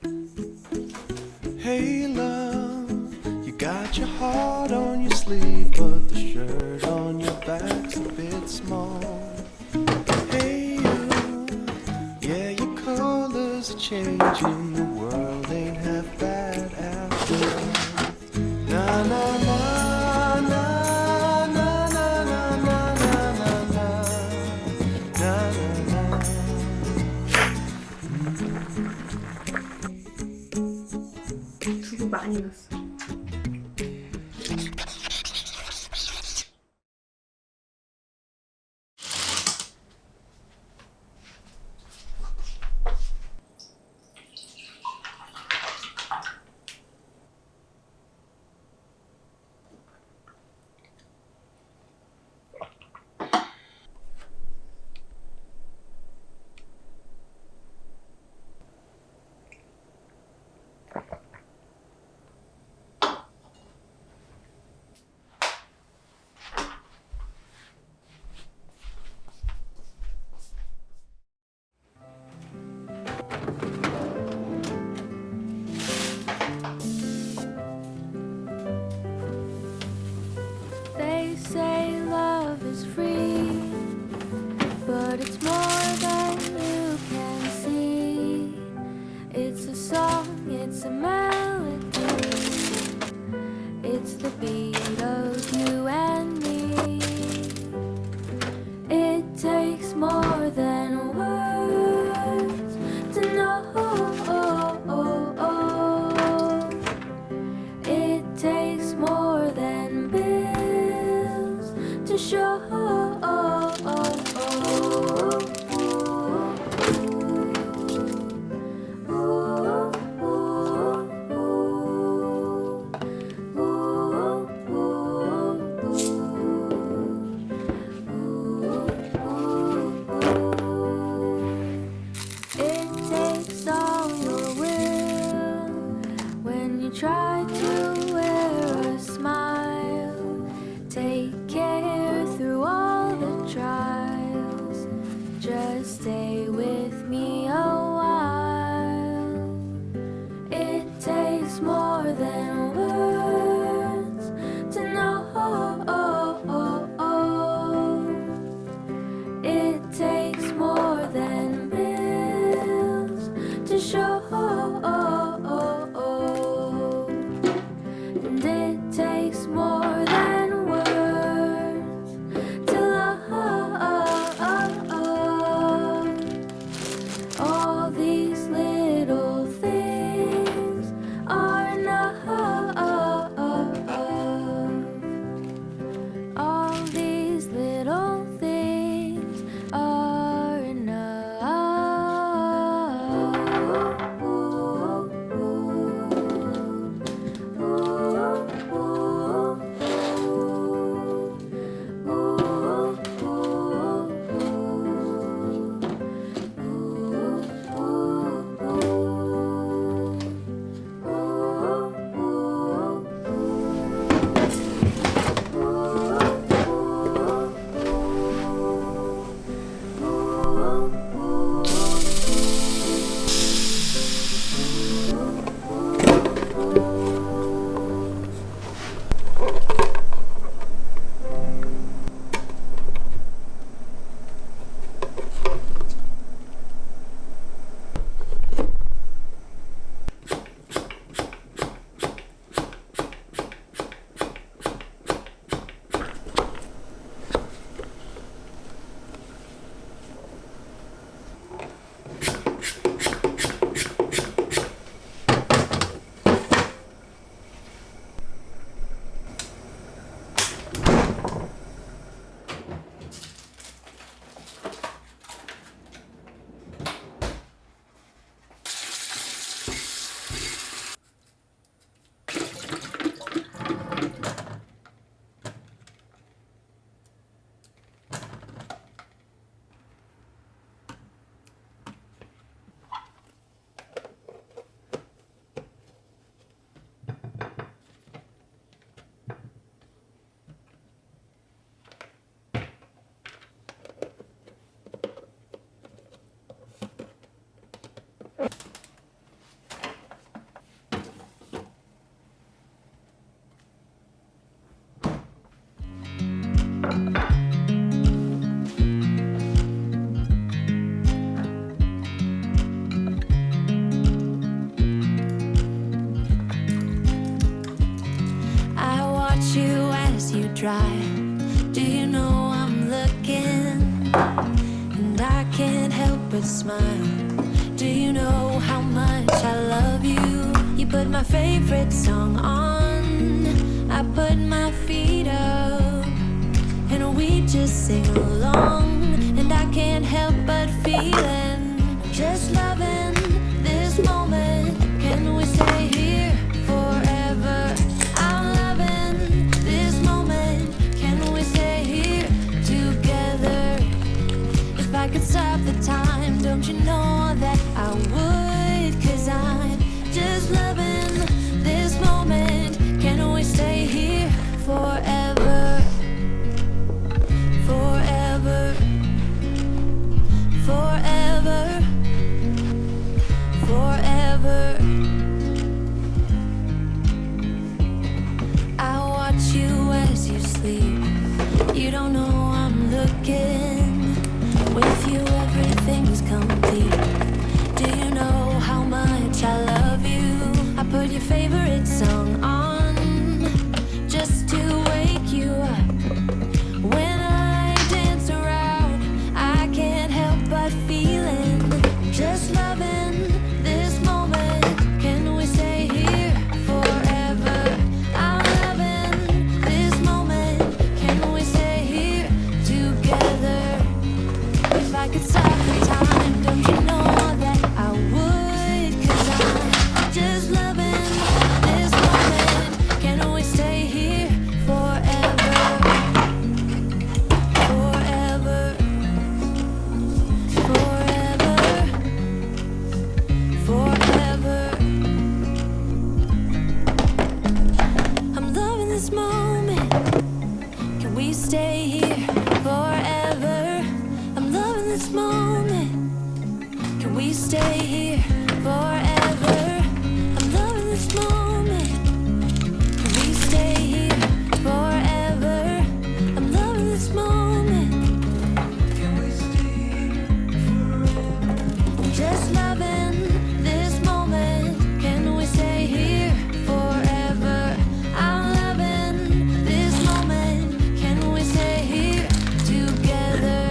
Hey love, you got your heart on your sleeve, but the shirt on your back's a bit small. Hey you, yeah, your colors are changing, the world ain't half bad after all. Na na na na na na na na na na na na. 두부 많이 넣었어. They say love is free, but it's more than you can see. It's a song, it's a melody, it's the beat of you and me. It takes more than words to know. It takes more than bills to show. It takes all your will when you try to wear a smile. Take care through all the trials. Just stay with me a while. It takes more than words to know. It takes more than bills to show. And it takes more than words to love. All these little things are enough. All these little things are enough. dry. Do you know I'm looking? And I can't help but smile. Do you know how much I love you? You put my favorite song on, I put my feet up, and we just sing along. And I can't help but feeling, just loving this moment. Can we stay here forever? I'm loving this moment. Can we stay here together? If I could stop the time, don't you know that I would? 'Cause I'm just loving this moment. Can we stay here forever? Forever. Forever. Forever. I watch you as you sleep. You don't know I'm looking. With you everything's complete. Do you know how much I love you? I put your favorite song on just to wake you up. When I dance around, I can't help but feeling, just loving this moment. Can we stay here forever? I'm loving this moment. Can we stay here together? If I could stop the time, don't you know that I would? 'Cause I'm just loving this moment. Can we stay here forever? Forever. Forever. Forever. I'm loving this moment. Can we stay here forever? I'm loving this moment. Can we stay here forever? I'm loving this moment. Can we stay here forever? I'm loving this moment. Can we stay here forever? Just loving this moment. Can we stay here forever? I'm loving this moment. Can we stay here together?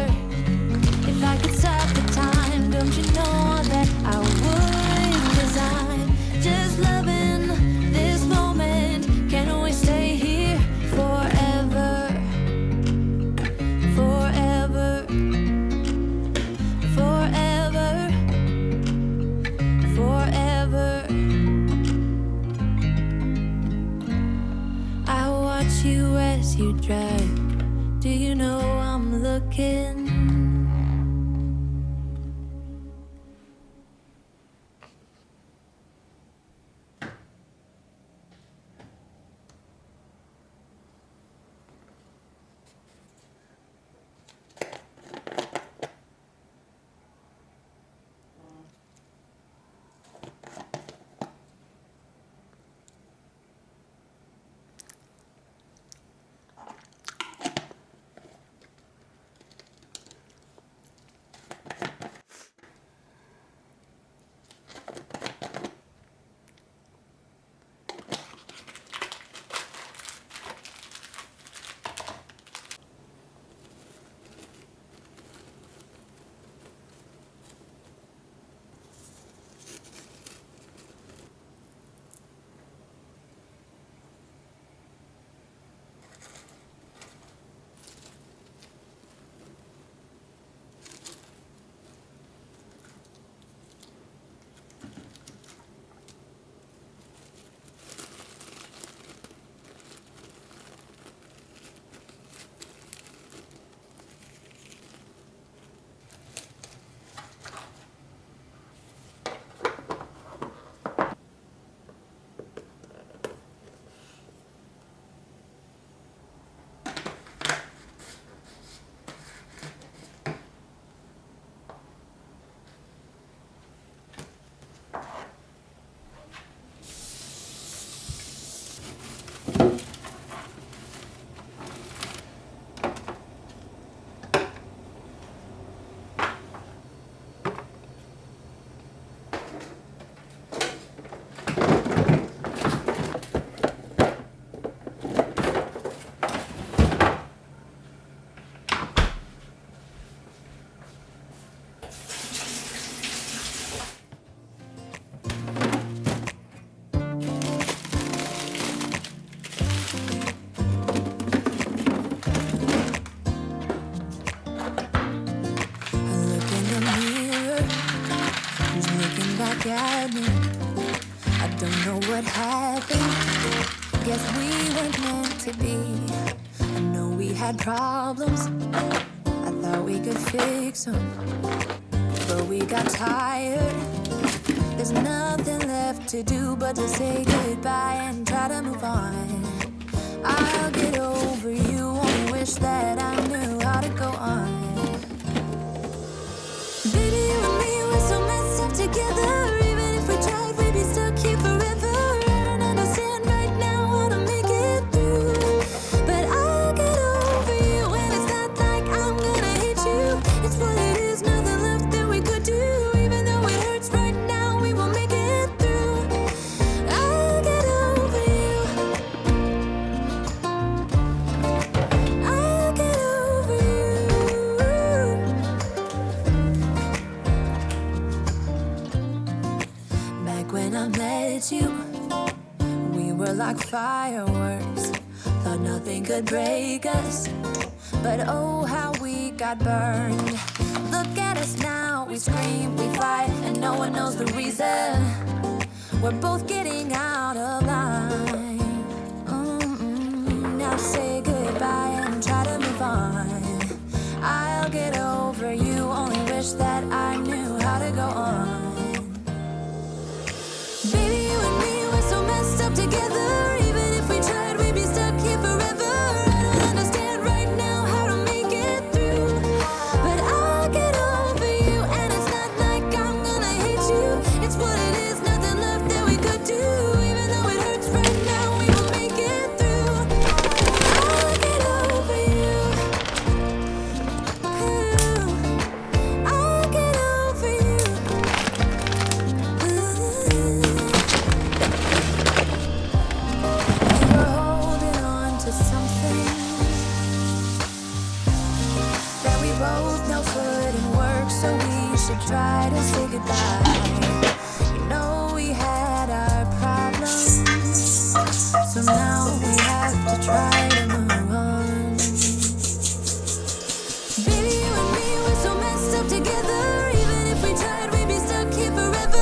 If I could stop the time, don't you know that I would? 'Cause I'm just loving this moment. Can we stay here forever? Forever. Forever. Forever. I watch you as you drive. Do you know I'm looking? Don't know what happened. Guess we weren't meant to be. I know we had problems. I thought we could fix them, but we got tired. There's nothing left to do but to say goodbye and try to move on. I'll get over you, only wish that I knew how to go on. Baby, you and me, we're so messed up together. Even if we tried, we'd be stuck here forever. I don't understand right now how to make it through, but I'll get over you, and it's not like I'm gonna hate you. It's what it is, nothing left that we could do. Even though it hurts right now, we will make it through. I'll get over you. I'll get over you. Back when I met you, we were like fireworks. Thought nothing could break us, but oh how we got burned. Look at us now, we scream, we fight, and no one knows the reason. We're both getting out of line. Now say goodbye and try to move on. I'll get over you, only wish that I knew how to go on. Baby, you and me, we're so messed up together. Even if we tried, we'd be stuck here forever. I don't understand right now how to make it through, but I'll get over you, and it's not like I'm gonna hate you. It's what it is, nothing left that we could do. Even though it hurts right now, we will make it through. I'll get over you. I'll get over you. We were holding on to something that we both know couldn't work, so we should try to say goodbye. You know we had our problems, so now we have to try to move on. Baby, you and me, we're so messed up together. Even if we tried, we'd be stuck here forever. I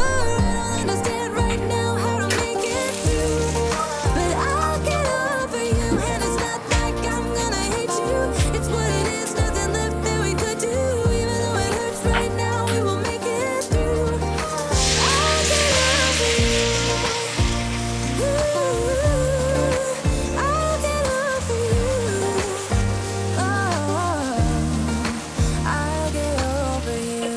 don't understand right now how to make it through, but I'll get over you, and it's not like I'm gonna hate you. It's what it is, nothing left that we could do. Even though it hurts right now, we will make it through. I'll get over you. I'll get over you. Oh, I'll get over you.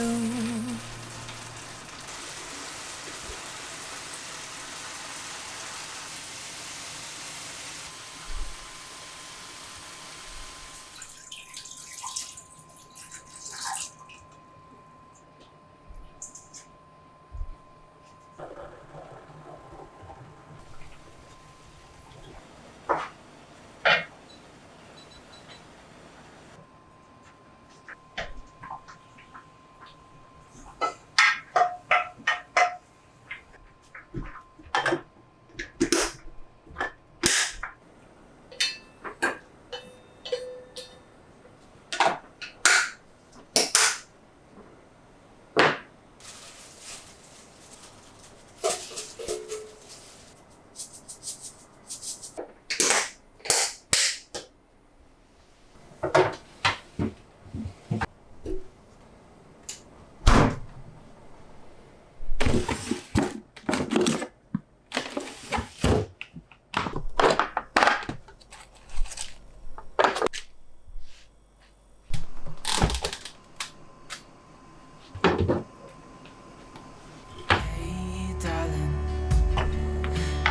Hey, darling,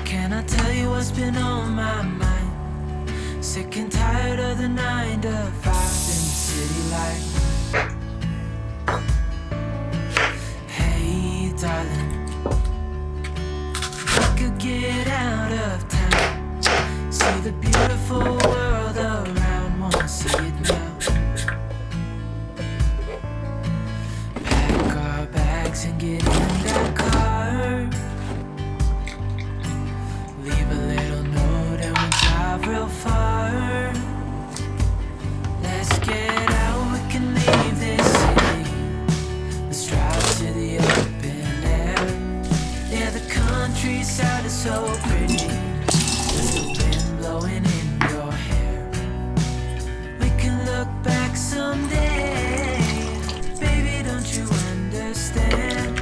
can I tell you what's been on my mind? Sick and tired of the 9 to 5 in the city life. Hey, darling, if I could get out of town, see the beautiful world around, wanna see it now. Pack our bags and get in that car. Leave a little note and we'll drive real far. Let's get out, we can leave this city. Let's drive to the open air. Yeah, the country countryside is so pretty, with the wind blowing in your hair. We can look back someday. Baby, don't you understand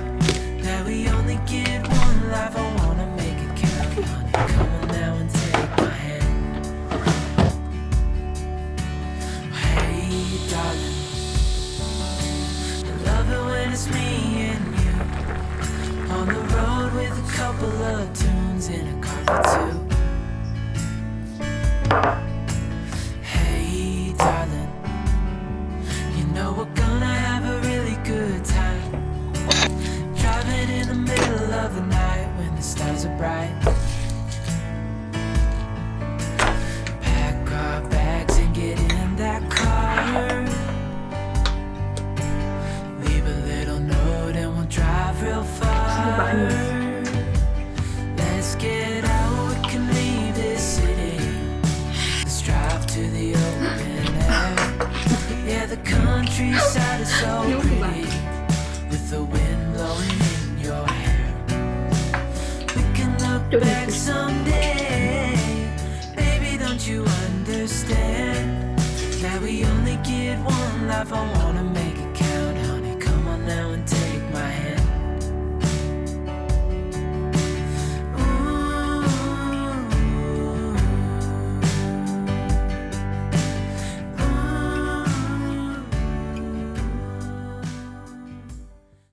that we only get one life? I wanna make it count, honey. Come on now and take my hand. Hey, darling, I love it when it's me and you on the road with a couple of tunes in a car for two. Hey, darling, you know we're gonna have a really good time, driving in the middle of the night when the stars are bright. Pack our bags and get in that car, leave a little note and we'll drive real far. Let's get out, we can leave this city. Let's drive to the open air. Yeah, the countryside is so pretty, with the wind blowing in your hair. We can look back someday. Baby, don't you understand that we only get one life? I wanna make it count, honey. Come on now and